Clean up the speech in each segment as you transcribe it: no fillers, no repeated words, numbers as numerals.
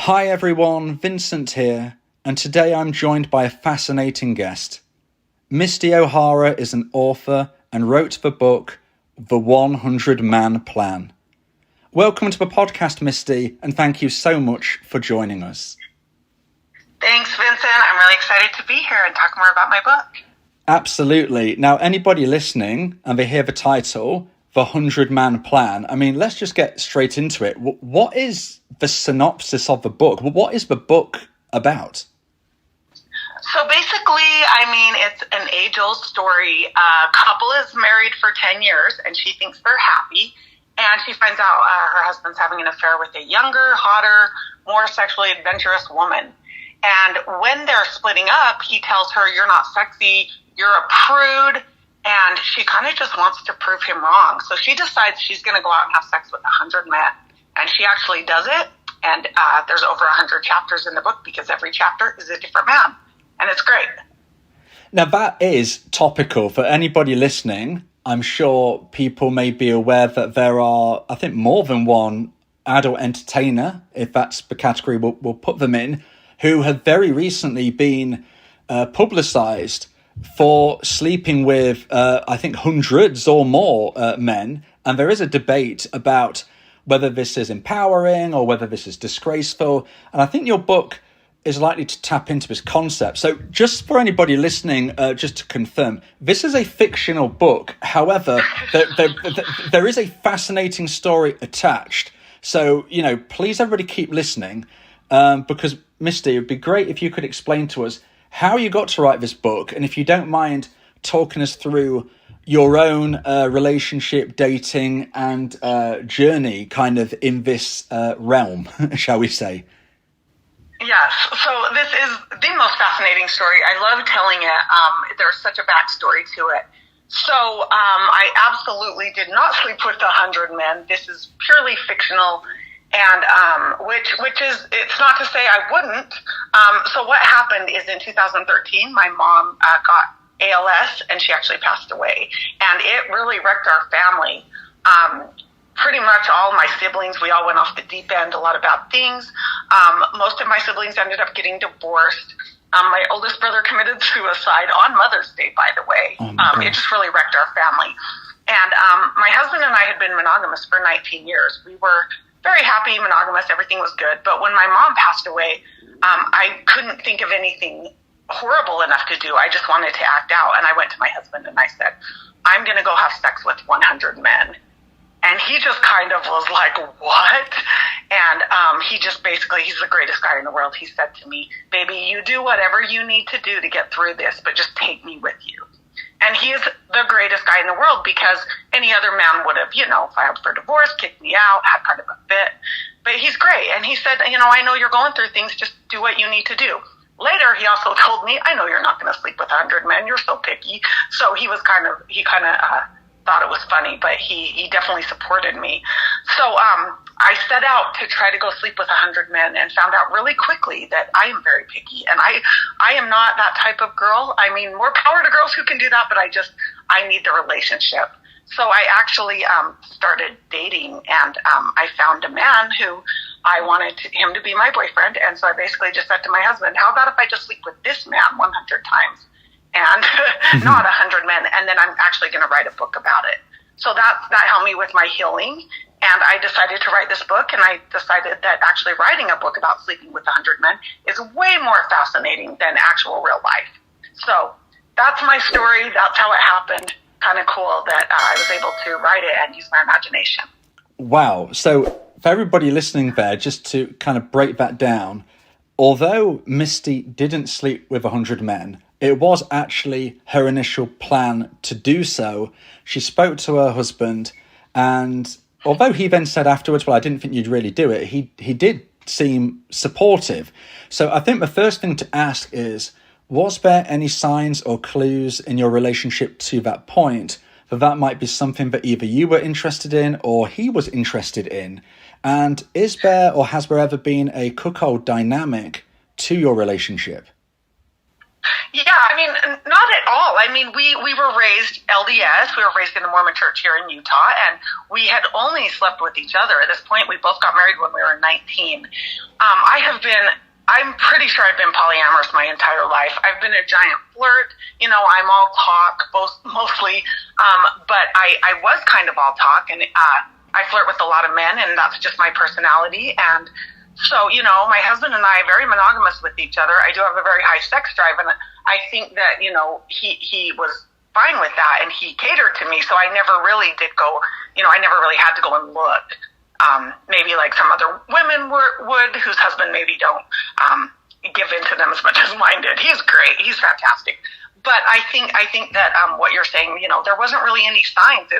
Hi everyone, Vincent here, and today I'm joined by a fascinating guest. Misty O'Hara is an author and wrote the book, The 100-Man Plan. Welcome to the podcast, Misty, and thank you so much for joining us. Thanks, Vincent. I'm really excited to be here and talk more about my book. Absolutely. Now, anybody listening and they hear the title, The 100-Man Plan, let's just get straight into it. What is the synopsis of the book? What is the book about? So basically, it's an age-old story. A couple is married for 10 years, and she thinks they're happy. And she finds out her husband's having an affair with a younger, hotter, more sexually adventurous woman. And when they're splitting up, he tells her, "You're not sexy, you're a prude." And she kind of just wants to prove him wrong. So she decides she's going to go out and have sex with 100 men. And she actually does it. And there's over 100 chapters in the book because every chapter is a different man. And it's great. Now, that is topical for anybody listening. I'm sure people may be aware that there are, I think, more than one adult entertainer, if that's the category we'll put them in, who have very recently been publicized for sleeping with, I think, hundreds or more men. And there is a debate about whether this is empowering or whether this is disgraceful. And I think your book is likely to tap into this concept. So just for anybody listening, just to confirm, this is a fictional book. However, there is a fascinating story attached. So, please everybody keep listening because, Misty, it would be great if you could explain to us how you got to write this book. And if you don't mind talking us through your own relationship, dating and journey kind of in this realm, shall we say? Yes. So this is the most fascinating story. I love telling it. There's such a backstory to it. So I absolutely did not sleep with 100 men. This is purely fictional. And which is, it's not to say I wouldn't. So what happened is in 2013, my mom got ALS and she actually passed away. And it really wrecked our family. Pretty much all my siblings, we all went off the deep end, a lot of bad things. Most of my siblings ended up getting divorced. My oldest brother committed suicide on Mother's Day, by the way. It just really wrecked our family. And my husband and I had been monogamous for 19 years. We were very happy, monogamous, everything was good. But when my mom passed away, I couldn't think of anything horrible enough to do. I just wanted to act out. And I went to my husband and I said, "I'm going to go have sex with 100 men. And he just kind of was like, "What?" And he just basically, he's the greatest guy in the world. He said to me, "Baby, you do whatever you need to do to get through this, but just take me with you." And he is the greatest guy in the world because any other man would have, filed for divorce, kicked me out, had kind of a fit. But he's great. And he said, "I know you're going through things. Just do what you need to do." Later, he also told me, "I know you're not going to sleep with 100 men. You're so picky." So he kind of thought it was funny, but he definitely supported me. So I set out to try to go sleep with 100 men and found out really quickly that I am very picky. And I am not that type of girl. More power to girls who can do that, but I need the relationship. So I actually started dating, and I found a man who I wanted him to be my boyfriend. And so I basically just said to my husband, "How about if I just sleep with this man 100 times? And not 100 men, and then I'm actually going to write a book about it." So that helped me with my healing, and I decided to write this book, and I decided that actually writing a book about sleeping with 100 men is way more fascinating than actual real life. So that's my story. That's how it happened. Kind of cool that I was able to write it and use my imagination. Wow. So for everybody listening there, just to kind of break that down, although Misty didn't sleep with 100 men, it was actually her initial plan to do so. She spoke to her husband, and although he then said afterwards, "Well, I didn't think you'd really do it," he did seem supportive. So I think the first thing to ask is, was there any signs or clues in your relationship to that point that might be something that either you were interested in or he was interested in? And is there or has there ever been a cuckold dynamic to your relationship? Yeah, not at all. We were raised LDS. We were raised in the Mormon church here in Utah, and we had only slept with each other. At this point, we both got married when we were 19. I have I'm pretty sure I've been polyamorous my entire life. I've been a giant flirt. I'm all talk, mostly. But I was kind of all talk, and I flirt with a lot of men, and that's just my personality. And so, my husband and I are very monogamous with each other. I do have a very high sex drive, and I think that, he was fine with that, and he catered to me. So I never really did go, I never really had to go and look. Maybe like some other women would, whose husband maybe don't give in to them as much as mine did. He's great. He's fantastic. But I think that what you're saying, there wasn't really any signs.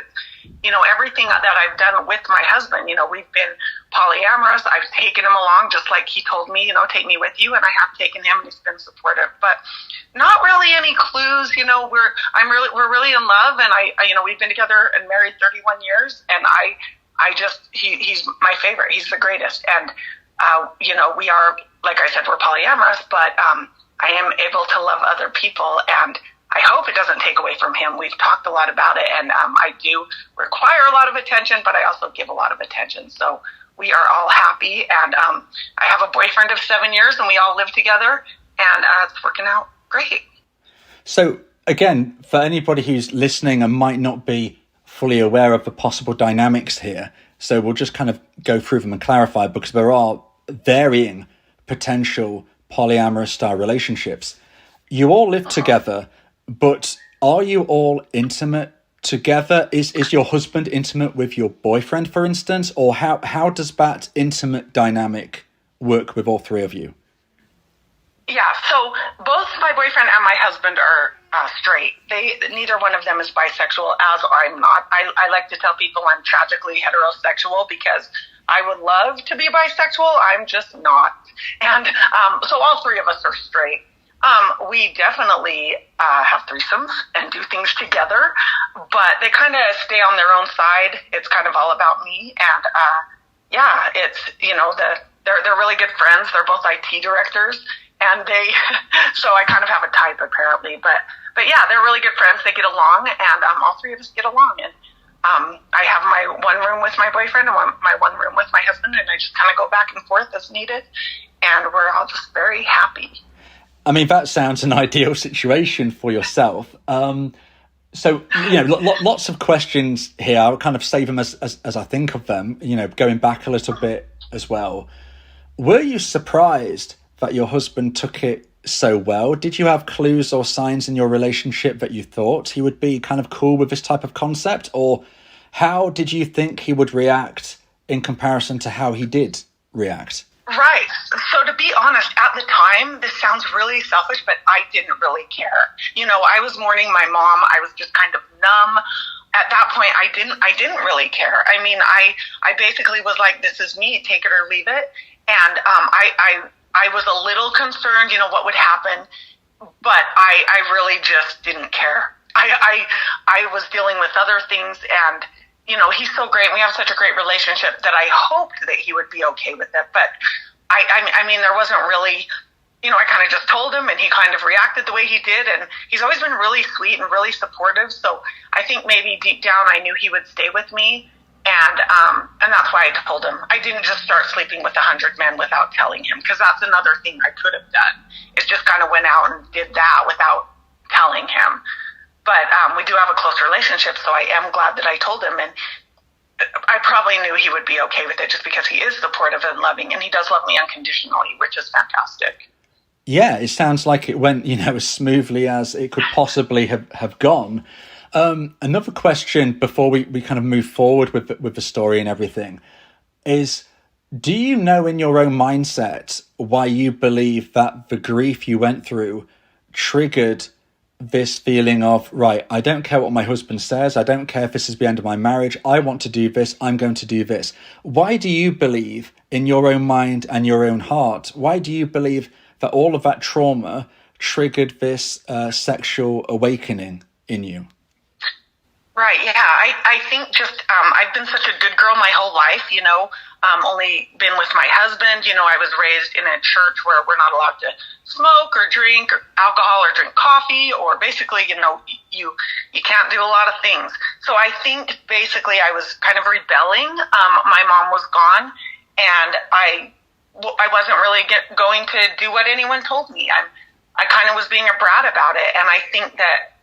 Everything that I've done with my husband, we've been polyamorous. I've taken him along just like he told me, take me with you, and I have taken him, and he's been supportive. But not really any clues. We're really in love, and we've been together and married 31 years, and he's my favorite. He's the greatest. And, we are, like I said, we're polyamorous, but I am able to love other people, and I hope it doesn't take away from him. We've talked a lot about it, and I do require a lot of attention, but I also give a lot of attention. So we are all happy, and I have a boyfriend of 7 years, and we all live together, and it's working out great. So again, for anybody who's listening and might not be fully aware of the possible dynamics here, so we'll just kind of go through them and clarify, because there are varying potential polyamorous style relationships. You all live together, but are you all intimate together? Is your husband intimate with your boyfriend, for instance, or how does that intimate dynamic work with all three of you? Yeah, so both my boyfriend and my husband are straight. Neither one of them is bisexual, as I'm not. I like to tell people I'm tragically heterosexual because I would love to be bisexual. I'm just not. And so all three of us are straight. We definitely have threesomes and do things together, but they kind of stay on their own side. It's kind of all about me. And it's, they're really good friends. They're both IT directors. And so I kind of have a type apparently, but yeah, they're really good friends. They get along, and all three of us get along. And I have my one room with my boyfriend and my one room with my husband, and I just kind of go back and forth as needed. And we're all just very happy. I mean, that sounds an ideal situation for yourself. So, lots of questions here. I'll kind of save them as I think of them, going back a little bit as well. Were you surprised that your husband took it so well? Did you have clues or signs in your relationship that you thought he would be kind of cool with this type of concept? Or how did you think he would react in comparison to how he did react? Right. So to be honest, at the time, this sounds really selfish, but I didn't really care. I was mourning my mom. I was just kind of numb. At that point, I didn't really care. I mean, I basically was like, this is me, take it or leave it. And I was a little concerned, what would happen, but I really just didn't care. I was dealing with other things, and, he's so great. We have such a great relationship that I hoped that he would be okay with it. But I mean, there wasn't really, I kind of just told him, and he kind of reacted the way he did. And he's always been really sweet and really supportive. So I think maybe deep down I knew he would stay with me. And that's why I told him. I didn't just start sleeping with 100 men without telling him, because that's another thing I could have done. Is just kind of went out and did that without telling him. But we do have a close relationship, so I am glad that I told him. And I probably knew he would be okay with it just because he is supportive and loving, and he does love me unconditionally, which is fantastic. Yeah, it sounds like it went, as smoothly as it could possibly have gone. Another question before we kind of move forward with the story and everything is, do you know in your own mindset why you believe that the grief you went through triggered this feeling of, right, I don't care what my husband says. I don't care if this is the end of my marriage. I want to do this. I'm going to do this. Why do you believe in your own mind and your own heart? Why do you believe that all of that trauma triggered this sexual awakening in you? Right, yeah. I think just I've been such a good girl my whole life, only been with my husband. I was raised in a church where we're not allowed to smoke or drink or alcohol or drink coffee, or basically, you can't do a lot of things. So I think basically I was kind of rebelling. My mom was gone, and I I wasn't really going to do what anyone told me. I kind of was being a brat about it. And I think that,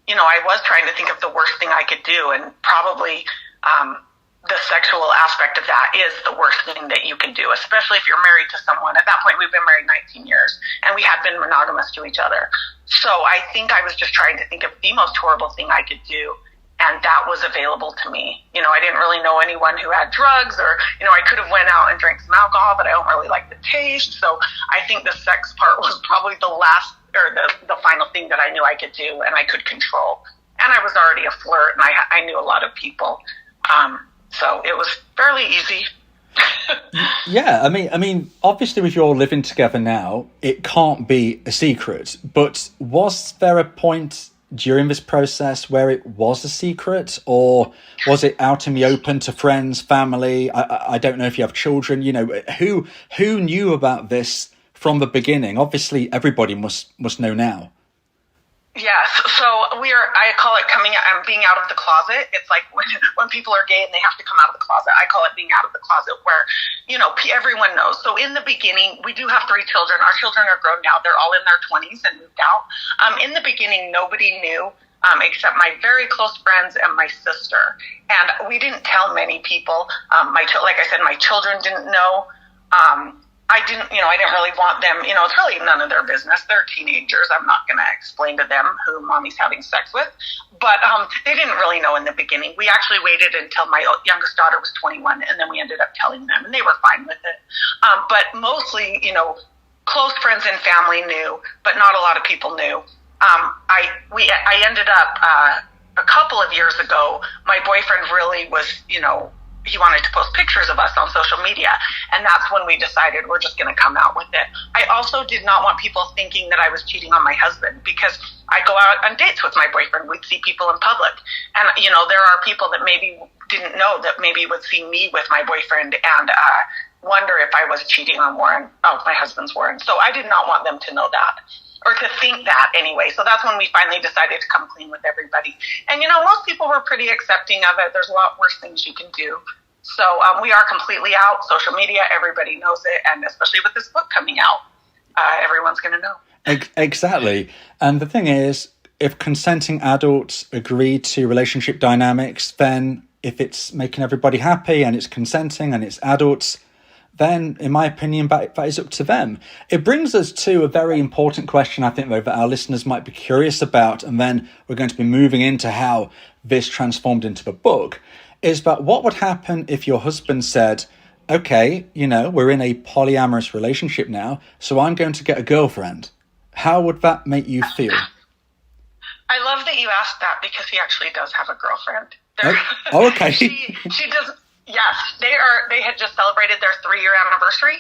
I was trying to think of the worst thing I could do. And probably the sexual aspect of that is the worst thing that you can do, especially if you're married to someone. At that point, we've been married 19 years, and we had been monogamous to each other. So I think I was just trying to think of the most horrible thing I could do. And that was available to me. I didn't really know anyone who had drugs, or, I could have went out and drank some alcohol, but I don't really like the taste. So I think the sex part was probably the last, or the final thing that I knew I could do and I could control. And I was already a flirt, and I knew a lot of people. So it was fairly easy. Yeah, I mean, obviously, with you all living together now, it can't be a secret. But was there a point during this process where it was a secret, or was it out in the open to friends, family? I don't know if you have children. Who knew about this from the beginning? Obviously, everybody must know now. Yes. So I call it being out of the closet. It's like when people are gay and they have to come out of the closet. I call it being out of the closet, where, everyone knows. So in the beginning, we do have 3 children. Our children are grown now. They're all in their 20s and moved out. In the beginning, nobody knew, except my very close friends and my sister. And we didn't tell many people. Like I said, my children didn't know. I didn't really want them, it's really none of their business. They're teenagers. I'm not going to explain to them who mommy's having sex with. But they didn't really know in the beginning. We actually waited until my youngest daughter was 21, and then we ended up telling them, and they were fine with it. But mostly, close friends and family knew, but not a lot of people knew. I ended up, a couple of years ago, my boyfriend really was, he wanted to post pictures of us on social media. And that's when we decided we're just going to come out with it. I also did not want people thinking that I was cheating on my husband, because I go out on dates with my boyfriend. We'd see people in public. And, there are people that maybe didn't know that maybe would see me with my boyfriend and wonder if I was cheating on Warren. Oh, my husband's Warren. So I did not want them to know that, or to think that anyway. So that's when we finally decided to come clean with everybody. And, most people were pretty accepting of it. There's a lot worse things you can do. So we are completely out. Social media, everybody knows it. And especially with this book coming out, everyone's going to know. Exactly. And the thing is, if consenting adults agree to relationship dynamics, then if it's making everybody happy and it's consenting and it's adults, then, in my opinion, that is up to them. It brings us to a very important question, I think, though, that our listeners might be curious about, and then we're going to be moving into how this transformed into the book, is that what would happen if your husband said, okay, we're in a polyamorous relationship now, so I'm going to get a girlfriend. How would that make you feel? I love that you asked that, because he actually does have a girlfriend. Okay. She does. Yes, they had just celebrated their 3-year anniversary.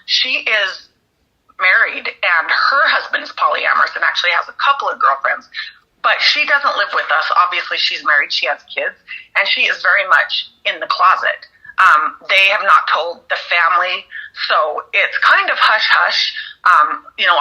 She is married, and her husband is polyamorous and actually has a couple of girlfriends. But she doesn't live with us. Obviously, she's married. She has kids, and she is very much in the closet. They have not told the family, so it's kind of hush-hush.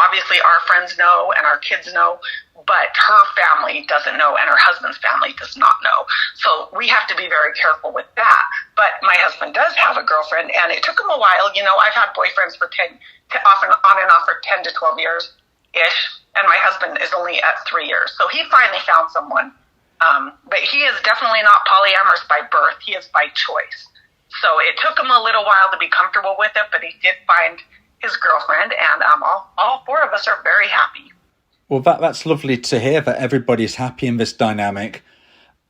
Obviously, our friends know and our kids know, but her family doesn't know, and her husband's family does not know. So we have to be very careful with that. But my husband does have a girlfriend, and it took him a while. I've had boyfriends for on and off for 10 to 12 years-ish, and my husband is only at 3 years. So he finally found someone. But he is definitely not polyamorous by birth. He is by choice. So it took him a little while to be comfortable with it, but he did find his girlfriend, and all 4 of us are very happy. Well, that's lovely to hear that everybody's happy in this dynamic.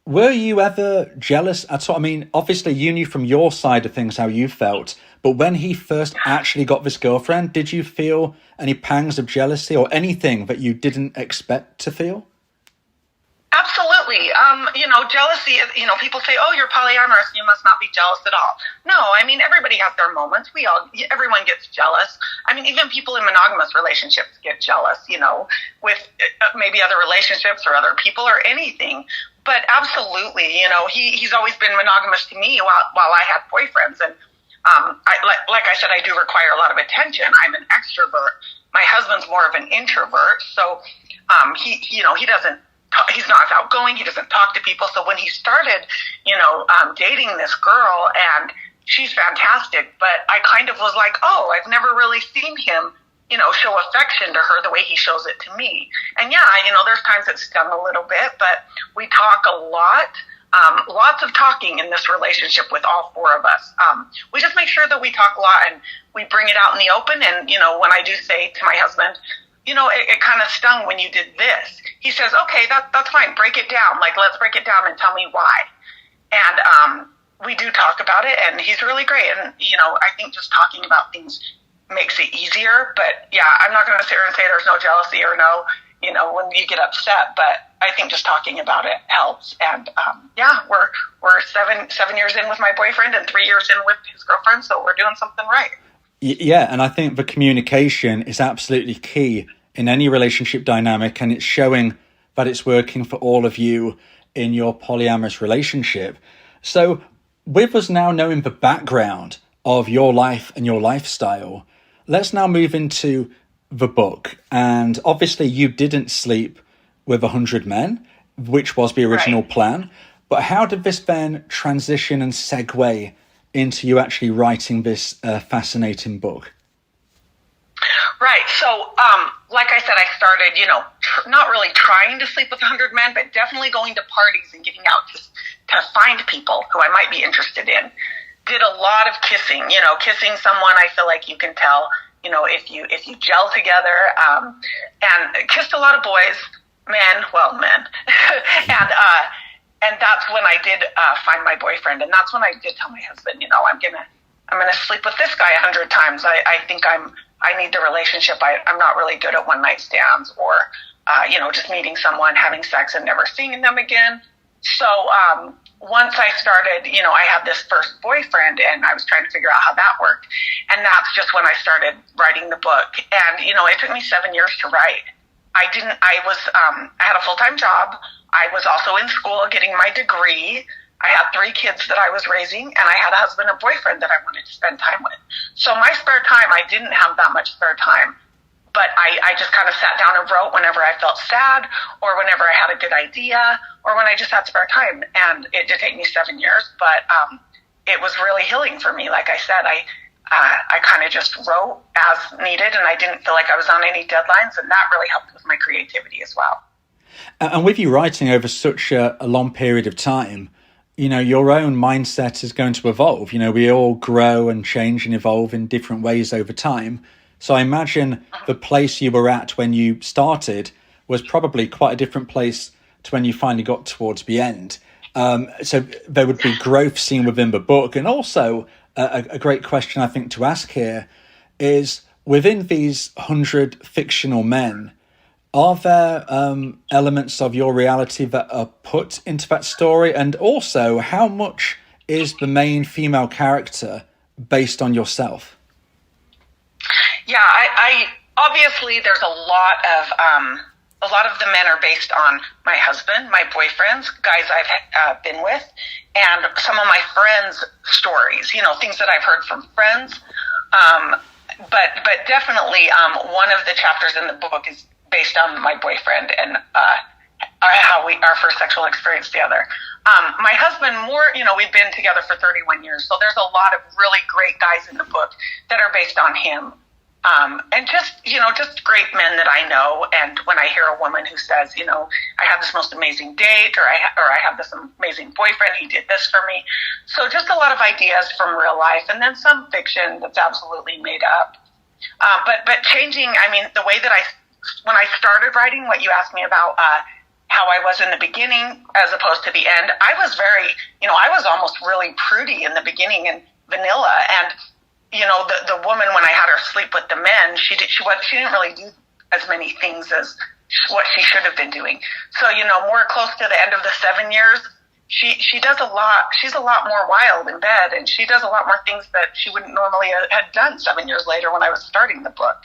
Were you ever jealous at all? I mean, obviously you knew from your side of things how you felt, but when he first actually got this girlfriend, did you feel any pangs of jealousy or anything that you didn't expect to feel? Absolutely. Jealousy, people say, oh, you're polyamorous, you must not be jealous at all. No, everybody has their moments. Everyone gets jealous. Even people in monogamous relationships get jealous, with maybe other relationships or other people or anything. But absolutely, he's always been monogamous to me while I had boyfriends. And like I said, I do require a lot of attention. I'm an extrovert. My husband's more of an introvert. So he's not outgoing. He doesn't talk to people. So when he started, dating this girl, and she's fantastic. But I kind of was like, oh, I've never really seen him, show affection to her the way he shows it to me. And yeah, there's times it stung a little bit, but we talk a lot. Lots of talking in this relationship with all four of us. We just make sure that we talk a lot and we bring it out in the open. And, when I do say to my husband, it kind of stung when you did this. He says, okay, that's fine. Break it down. Like, let's break it down and tell me why. And we do talk about it, and he's really great. And, I think just talking about things makes it easier. But, yeah, I'm not going to sit here and say there's no jealousy or no, when you get upset. But I think just talking about it helps. And, we're 7 years in with my boyfriend and 3 years in with his girlfriend, so we're doing something right. Yeah, and I think the communication is absolutely key in any relationship dynamic, and it's showing that it's working for all of you in your polyamorous relationship. So with us now knowing the background of your life and your lifestyle, let's now move into the book. And obviously you didn't sleep with 100 men, which was the original plan. But how did this then transition and segue into you actually writing this fascinating book? Right. So, like I said, I started, not really trying to sleep with 100 men, but definitely going to parties and getting out to find people who I might be interested in. Did a lot of kissing. Kissing someone, I feel like you can tell, if you gel together. And kissed a lot of boys, men. And that's when I did find my boyfriend, and that's when I did tell my husband, I'm gonna sleep with this guy 100 times. I think I need the relationship. I'm not really good at one night stands or just meeting someone, having sex, and never seeing them again. So once I started, I had this first boyfriend, and I was trying to figure out how that worked, and that's just when I started writing the book. And it took me 7 years to write. I had a full-time job. I was also in school getting my degree. I had 3 kids that I was raising, and I had a husband and boyfriend that I wanted to spend time with. So my spare time, I didn't have that much spare time, but I just kind of sat down and wrote whenever I felt sad or whenever I had a good idea or when I just had spare time. And it did take me 7 years, but it was really healing for me. Like I said, I kind of just wrote as needed, and I didn't feel like I was on any deadlines, and that really helped with my creativity as well. And with you writing over such a long period of time, your own mindset is going to evolve. We all grow and change and evolve in different ways over time. So I imagine the place you were at when you started was probably quite a different place to when you finally got towards the end. So there would be growth seen within the book. And also a great question I think to ask here is, within these 100 fictional men, are there elements of your reality that are put into that story? And also, how much is the main female character based on yourself? Yeah, I obviously there's a lot of the men are based on my husband, my boyfriends, guys I've been with, and some of my friends' stories. Things that I've heard from friends. But definitely, one of the chapters in the book is based on my boyfriend and our first sexual experience together. My husband, we've been together for 31 years, so there's a lot of really great guys in the book that are based on him. And just great men that I know. And when I hear a woman who says, I had this most amazing date, or I have this amazing boyfriend, he did this for me. So just a lot of ideas from real life, and then some fiction that's absolutely made up. But changing, the way that when I started writing, what you asked me about, how I was in the beginning as opposed to the end, I was I was almost really prudy in the beginning and vanilla. And, the woman, when I had her sleep with the men, she didn't really do as many things as what she should have been doing. So, more close to the end of the 7 years, she does a lot. She's a lot more wild in bed, and she does a lot more things that she wouldn't normally have done 7 years later when I was starting the book.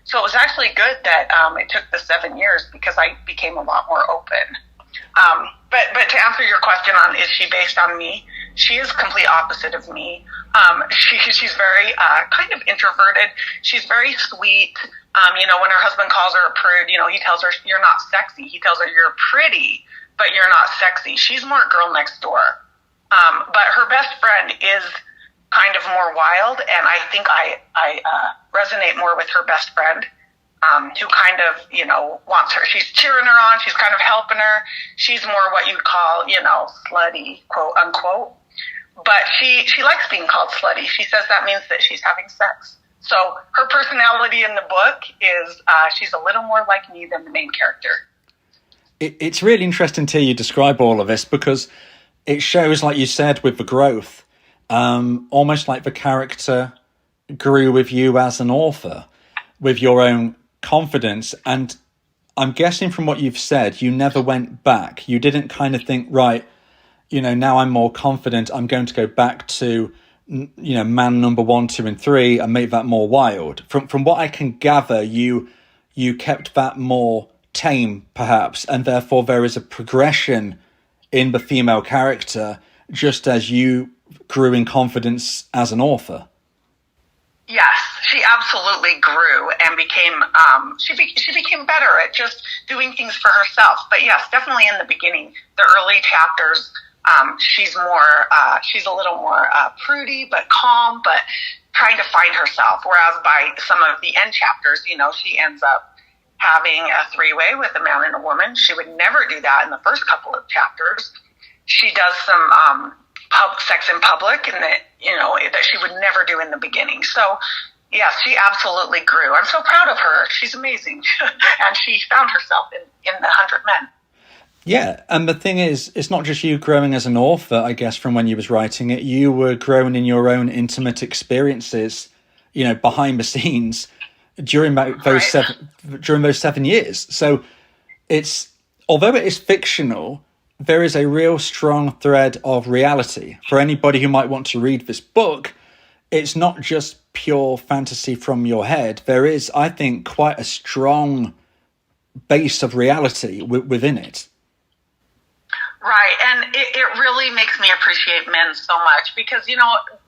So it was actually good that it took the 7 years, because I became a lot more open. But to answer your question on, is she based on me? She is complete opposite of me. She's very kind of introverted. She's very sweet. When her husband calls her a prude, he tells her, you're not sexy. He tells her, you're pretty, but you're not sexy. She's more girl next door. But her best friend is kind of more wild, and I think I resonate more with her best friend, who kind of, wants her. She's cheering her on. She's kind of helping her. She's more what you'd call, slutty, quote unquote. But she likes being called slutty. She says that means that she's having sex. So her personality in the book is she's a little more like me than the main character. It's really interesting to hear you describe all of this, because it shows, like you said, with the growth, almost like the character grew with you as an author, with your own confidence. And I'm guessing from what you've said, you never went back. You didn't kind of think, right, now I'm more confident, I'm going to go back to, man number 1, 2, and 3 and make that more wild. From what I can gather, you kept that more tame, perhaps, and therefore there is a progression in the female character, just as you grew in confidence as an author. Yes, she absolutely grew and became, she became better at just doing things for herself. But yes, definitely in the beginning, the early chapters, she's a little more prudy, but calm, but trying to find herself. Whereas by some of the end chapters, she ends up having a three-way with a man and a woman. She would never do that in the first couple of chapters. She does some sex in public, and that she would never do in the beginning. So yes, she absolutely grew. I'm so proud of her. She's amazing. And she found herself in the 100 Men. Yeah, and the thing is, it's not just you growing as an author, I guess, from when you was writing it. You were growing in your own intimate experiences, behind the scenes during those 7 years. So although it is fictional, there is a real strong thread of reality. For anybody who might want to read this book, it's not just pure fantasy from your head. There is, I think, quite a strong base of reality within it. Right, and it really makes me appreciate men so much, because,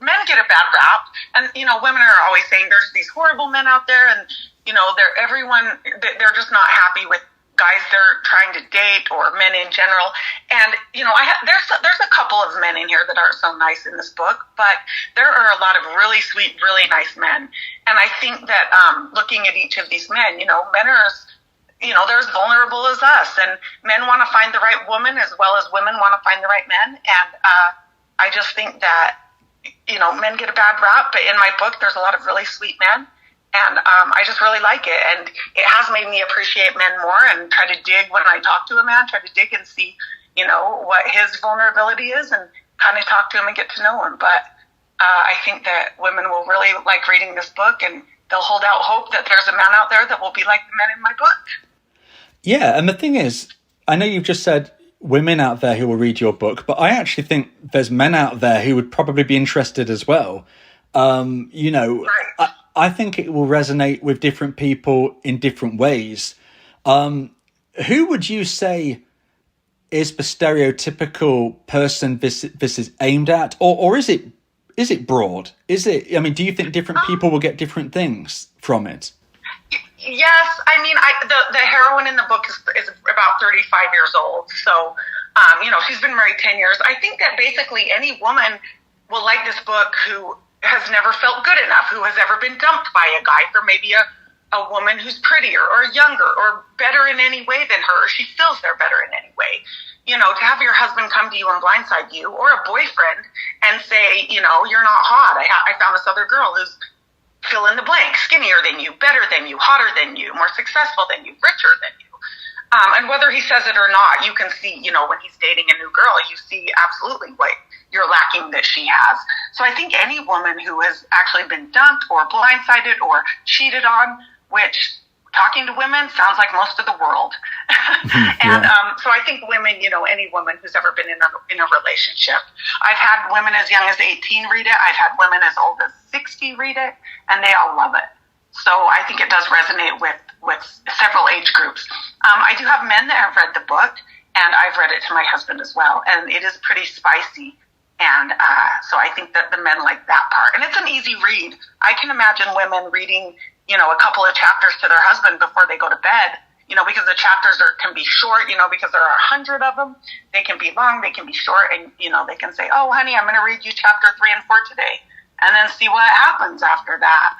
men get a bad rap, and, women are always saying there's these horrible men out there, and, they're just not happy with guys they're trying to date, or men in general. And, there's a couple of men in here that aren't so nice in this book, but there are a lot of really sweet, really nice men. And I think that looking at each of these men, men are they're as vulnerable as us, and men want to find the right woman as well as women want to find the right men. And I just think that, men get a bad rap, but in my book, there's a lot of really sweet men. And I just really like it. And it has made me appreciate men more and try to dig when I talk to a man, try to dig and see, what his vulnerability is, and kind of talk to him and get to know him. But I think that women will really like reading this book, and they'll hold out hope that there's a man out there that will be like the men in my book. Yeah, and the thing is, I know you've just said women out there who will read your book, but I actually think there's men out there who would probably be interested as well. Right. I think it will resonate with different people in different ways. Who would you say is the stereotypical person this is aimed at, or is it broad? Do you think different people will get different things from it? Yes, the heroine in the book is about 35 years old, so she's been married 10 years. I think that basically any woman will like this book who has never felt good enough, who has ever been dumped by a guy for maybe a woman who's prettier or younger or better in any way than her, or she feels they're better in any way. To have your husband come to you and blindside you, or a boyfriend, and say, you're not hot. I found this other girl who's fill in the blank, skinnier than you, better than you, hotter than you, more successful than you, richer than you. And whether he says it or not, you can see, when he's dating a new girl, you see absolutely what you're lacking that she has. So I think any woman who has actually been dumped or blindsided or cheated on, which talking to women sounds like most of the world. And so I think women, any woman who's ever been in a relationship. I've had women as young as 18 read it. I've had women as old as 60 read it, and they all love it. So I think it does resonate with several age groups. I do have men that have read the book, and I've read it to my husband as well, and it is pretty spicy. And so I think that the men like that part. And it's an easy read. I can imagine women reading, a couple of chapters to their husband before they go to bed, because the chapters can be short, because there are 100 of them. They can be long, they can be short, and, they can say, oh, honey, I'm going to read you chapter 3 and 4 today. and then see what happens after that.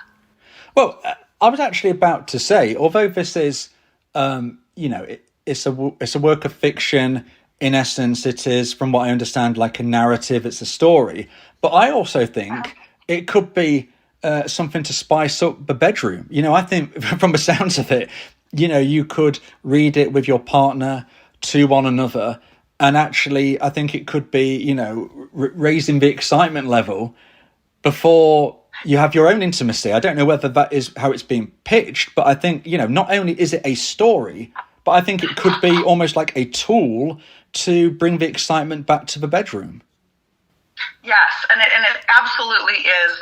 Well, I was actually about to say, although this is, it's a work of fiction. In essence, it is, from what I understand, like a narrative. It's a story. But I also think it could be something to spice up the bedroom. I think from the sounds of it, you could read it with your partner to one another. And actually, I think it could be, raising the excitement level before you have your own intimacy. I don't know whether that is how it's being pitched, but I think, not only is it a story, but I think it could be almost like a tool to bring the excitement back to the bedroom. Yes, and it absolutely is.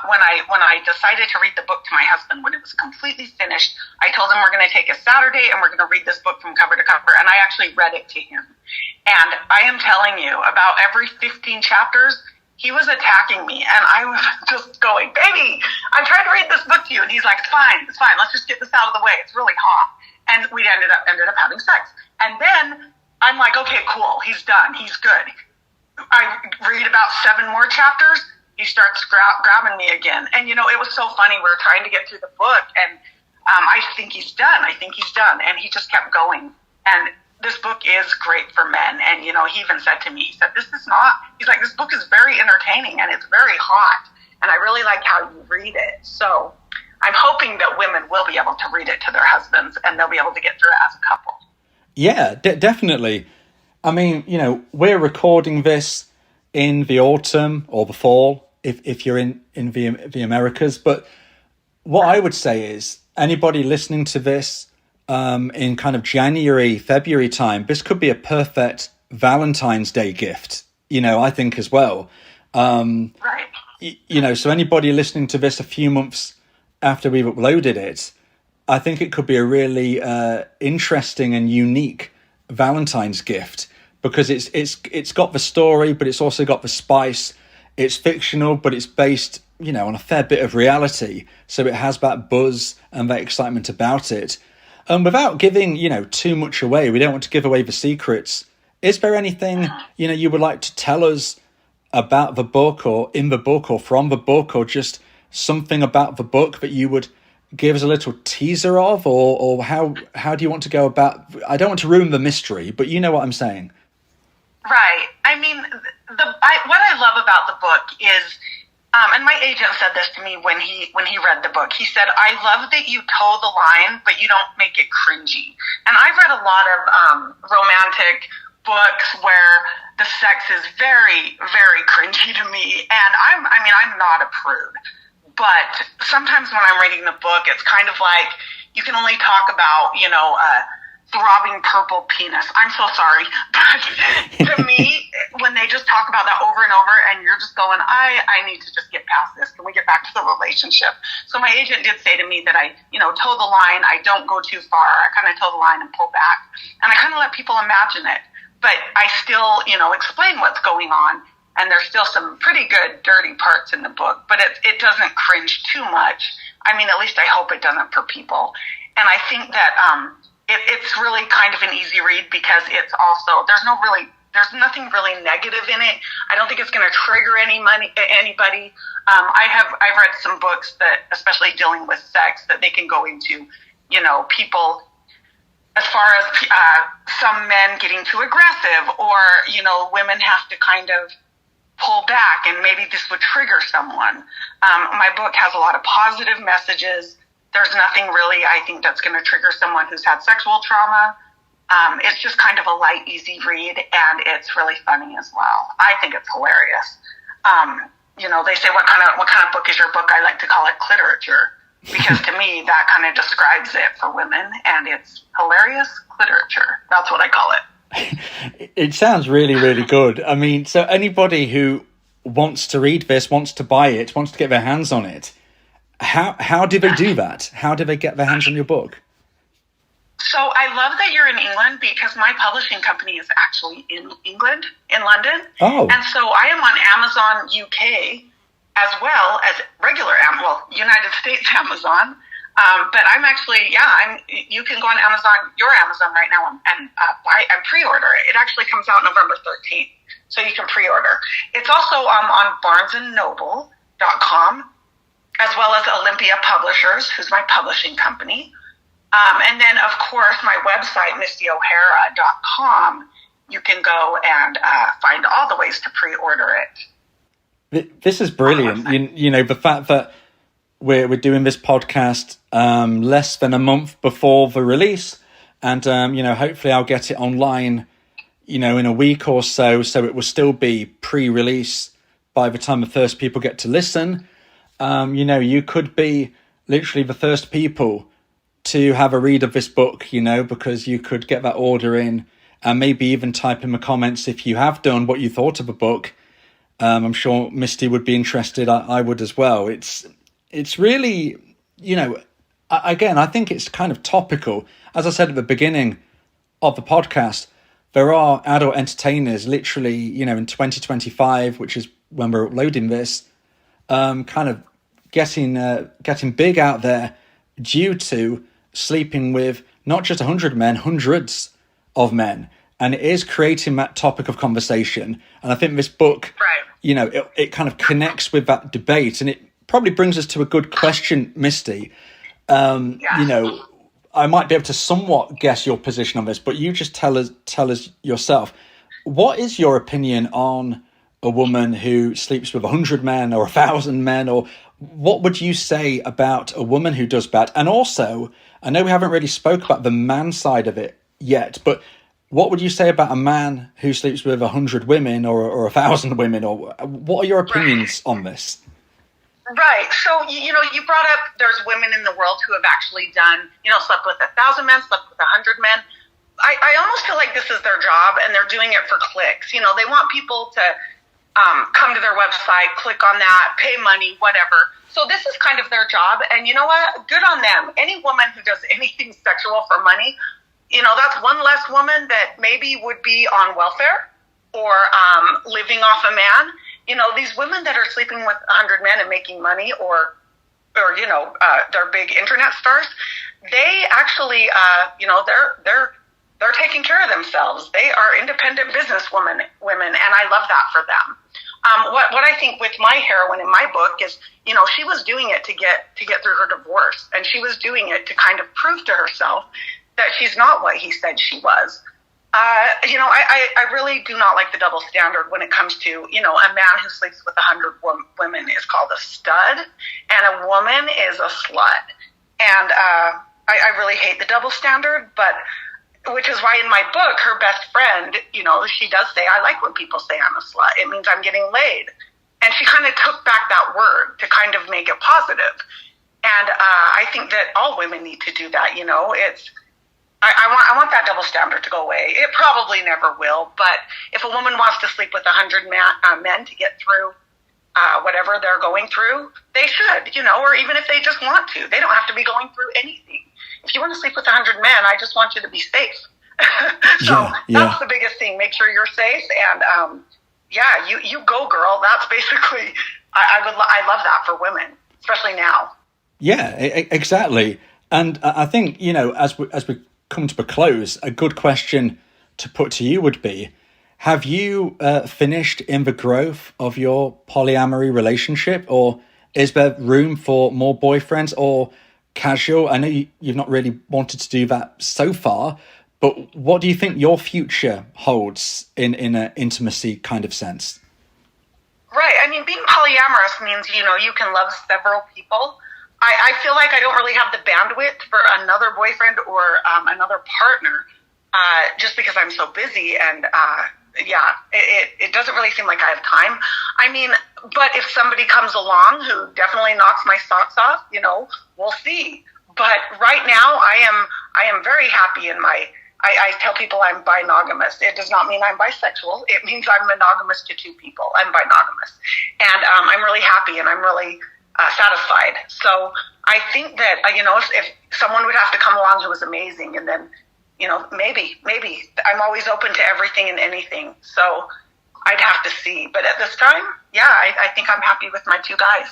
When I decided to read the book to my husband, when it was completely finished, I told him we're going to take a Saturday and we're going to read this book from cover to cover, and I actually read it to him. And I am telling you, about every 15 chapters, he was attacking me, and I was just going, baby, I'm trying to read this book to you. And he's like, it's fine, let's just get this out of the way. It's really hot. And we ended up having sex. And then I'm like, okay, cool, he's done, he's good. I read about 7 more chapters, he starts grabbing me again. And, it was so funny. We were trying to get through the book, and I think he's done. And he just kept going. And this book is great for men. And, he even said to me, he's like, this book is very entertaining, and it's very hot. And I really like how you read it. So I'm hoping that women will be able to read it to their husbands, and they'll be able to get through it as a couple. Yeah, definitely. I mean, we're recording this in the autumn or the fall, if you're in the Americas. But what I would say is, anybody listening to this in kind of January, February time, this could be a perfect Valentine's Day gift, I think as well. Right. So anybody listening to this a few months after we've uploaded it, I think it could be a really interesting and unique Valentine's gift, because it's got the story, but it's also got the spice. It's fictional, but it's based, on a fair bit of reality. So it has that buzz and that excitement about it. And without giving, too much away, we don't want to give away the secrets. Is there anything, you would like to tell us about the book, or in the book, or from the book, or just something about the book that you would give us a little teaser of, or how do you want to go about? I don't want to ruin the mystery, but you know what I'm saying. Right. I mean, what I love about the book is, and my agent said this to me when he read the book. He said, I love that you toe the line, but you don't make it cringy. And I've read a lot of romantic books where the sex is very, very cringy to me. And I'm not a prude. But sometimes when I'm reading the book, it's kind of like you can only talk about, throbbing purple penis. I'm so sorry. But to me, when they just talk about that over and over, and you're just going, I need to just get past this. Can we get back to the relationship? So my agent did say to me that I, toe the line. I don't go too far. I kind of toe the line and pull back. And I kind of let people imagine it. But I still, explain what's going on. And there's still some pretty good dirty parts in the book, but it doesn't cringe too much. I mean, at least I hope it doesn't for people. And I think that it's really kind of an easy read, because it's also, there's nothing really negative in it. I don't think it's going to trigger anybody. I've read some books that, especially dealing with sex, that they can go into, people, as far as some men getting too aggressive, or, women have to kind of pull back, and maybe this would trigger someone. My book has a lot of positive messages. There's nothing really, I think, that's going to trigger someone who's had sexual trauma. It's just kind of a light, easy read, and it's really funny as well. I think it's hilarious. They say, what kind of book is your book? I like to call it cliterature, because to me, that kind of describes it for women, and it's hilarious cliterature. That's what I call it. It sounds really, really good. I mean, so anybody who wants to read this, wants to buy it, wants to get their hands on it, how do they do that? How do they get their hands on your book? So I love that you're in England, because my publishing company is actually in England, in London. Oh. And so I am on Amazon UK, as well as regular United States Amazon. But I'm actually, you can go on Amazon, your Amazon right now, and buy and pre-order it. It actually comes out November 13th, so you can pre-order. It's also on Barnes & Noble, as well as Olympia Publishers, who's my publishing company. And then, of course, my website, mistyohara.com, you can go and find all the ways to pre-order it. This is brilliant. You know, the fact that we're doing this podcast less than a month before the release, and, you know, hopefully I'll get it online, you know, in a week or so it will still be pre-release by the time the first people get to listen. You know, you could be literally the first people to have a read of this book, you know, because you could get that order in and maybe even type in the comments if you have done what you thought of the book. I'm sure Misty would be interested. I would as well. It's really, you know, again, I think it's kind of topical. As I said at the beginning of the podcast, there are adult entertainers literally, you know, in 2025, which is when we're uploading this, kind of getting big out there due to sleeping with not just 100 men, hundreds of men. And it is creating that topic of conversation. And I think this book, right, you know, it kind of connects with that debate. And it probably brings us to a good question, Misty. You know, I might be able to somewhat guess your position on this, but you just tell us yourself. What is your opinion on a woman who sleeps with 100 men or 1,000 men? Or what would you say about a woman who does that? And also, I know we haven't really spoke about the man side of it yet, but what would you say about a man who sleeps with 100 women or 1,000 women? Or what are your opinions on this? Right. So, you know, you brought up there's women in the world who have actually done, you know, slept with 1,000 men, slept with 100 men. I almost feel like this is their job and they're doing it for clicks. You know, they want people to come to their website, click on that, pay money, whatever. So this is kind of their job. And you know what? Good on them. Any woman who does anything sexual for money, you know, that's one less woman that maybe would be on welfare or living off a man. You know, these women that are sleeping with 100 men and making money or you know, they're big internet stars, they actually, you know, they're taking care of themselves. They are independent business women, and I love that for them. What I think with my heroine in my book is, you know, she was doing it to get through her divorce, and she was doing it to kind of prove to herself that she's not what he said she was. You know, I really do not like the double standard when it comes to, you know, a man who sleeps with 100 women is called a stud, and a woman is a slut. And I really hate the double standard, but which is why in my book, her best friend, you know, she does say, I like when people say I'm a slut. It means I'm getting laid. And she kind of took back that word to kind of make it positive. And I think that all women need to do that, you know. I want that double standard to go away. It probably never will, but if a woman wants to sleep with 100 men to get through whatever they're going through, they should, you know, or even if they just want to. They don't have to be going through anything. If you want to sleep with 100 men, I just want you to be safe. So that's the biggest thing. Make sure you're safe. And you go, girl. That's basically, I love that for women, especially now. Yeah, exactly. And I think, you know, as we come to a close, a good question to put to you would be, have you finished in the growth of your polyamory relationship, or is there room for more boyfriends or casual? I know you've not really wanted to do that so far, but what do you think your future holds in an intimacy kind of sense? Right. I mean, being polyamorous means, you know, you can love several people. I feel like I don't really have the bandwidth for another boyfriend or another partner just because I'm so busy. And it doesn't really seem like I have time. I mean, but if somebody comes along who definitely knocks my socks off, you know, we'll see. But right now I am very happy in my, I tell people I'm binogamous. It does not mean I'm bisexual. It means I'm monogamous to two people. I'm binogamous. And I'm really happy and I'm really satisfied. So I think that, you know, if someone would have to come along who was amazing, and then, you know, maybe I'm always open to everything and anything. So I'd have to see. But at this time, I think I'm happy with my two guys.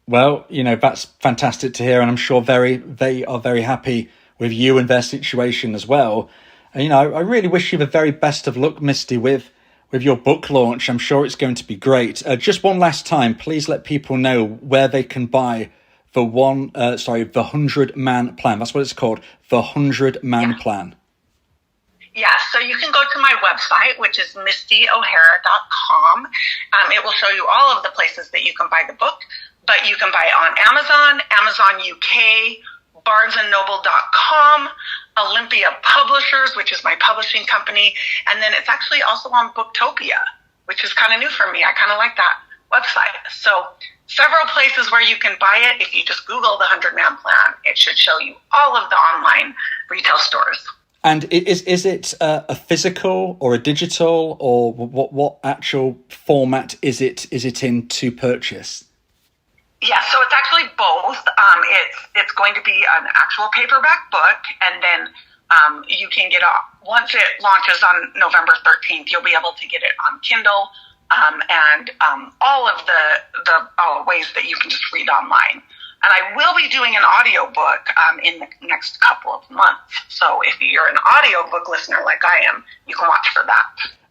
Well, you know, that's fantastic to hear. And I'm sure they are very happy with you and their situation as well. And, you know, I really wish you the very best of luck, Misty, with with your book launch. I'm sure it's going to be great. Just one last time, please let people know where they can buy the 100-man plan. That's what it's called, the 100-man plan. Yeah, so you can go to my website, which is mistyohara.com. It will show you all of the places that you can buy the book, but you can buy it on Amazon, Amazon UK, barnesandnoble.com, Olympia Publishers, which is my publishing company, and then it's actually also on Booktopia, which is kind of new for me. I kind of like that website. So several places where you can buy it. If you just Google the 100-man plan, it should show you all of the online retail stores. And is it a physical or a digital, or what actual format is it in to purchase? Yeah, so it's actually both. It's going to be an actual paperback book, and then you can get it once it launches on November 13th. You'll be able to get it on Kindle and all of the ways that you can just read online. And I will be doing an audiobook in the next couple of months. So if you're an audiobook listener like I am, you can watch for that.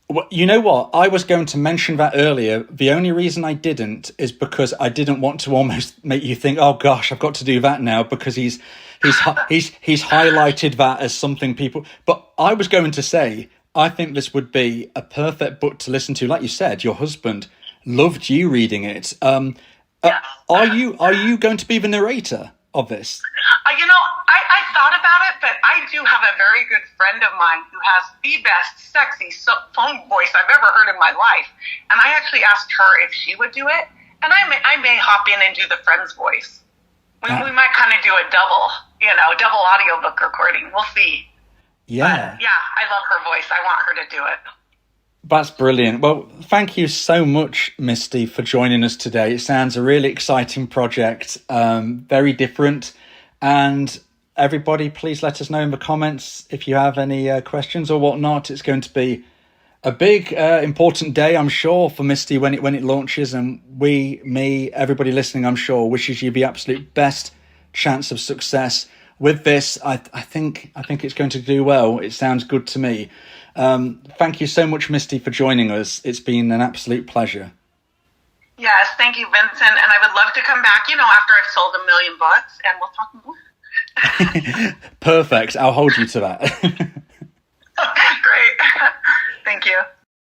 Well, you know what? I was going to mention that earlier. The only reason I didn't is because I didn't want to almost make you think, oh gosh, I've got to do that now, because he's highlighted that as something people. But I was going to say, I think this would be a perfect book to listen to. Like you said, your husband loved you reading it. Yeah. Are you going to be the narrator of this? I thought about it, but I do have a very good friend of mine who has the best sexy phone voice I've ever heard in my life. And I actually asked her if she would do it. And I may hop in and do the friend's voice. We might kind of do a double audiobook recording. We'll see. Yeah. But yeah, I love her voice. I want her to do it. That's brilliant. Well, thank you so much, Misty, for joining us today. It sounds a really exciting project, very different. And everybody, please let us know in the comments if you have any questions or whatnot. It's going to be a big, important day, I'm sure, for Misty when it launches. And everybody listening, I'm sure, wishes you the absolute best chance of success with this. I think it's going to do well. It sounds good to me. Thank you so much, Misty, for joining us. It's been an absolute pleasure. Yes, thank you, Vincent. And I would love to come back, after I've sold 1 million books, and we'll talk more. Perfect. I'll hold you to that. Great. Thank you.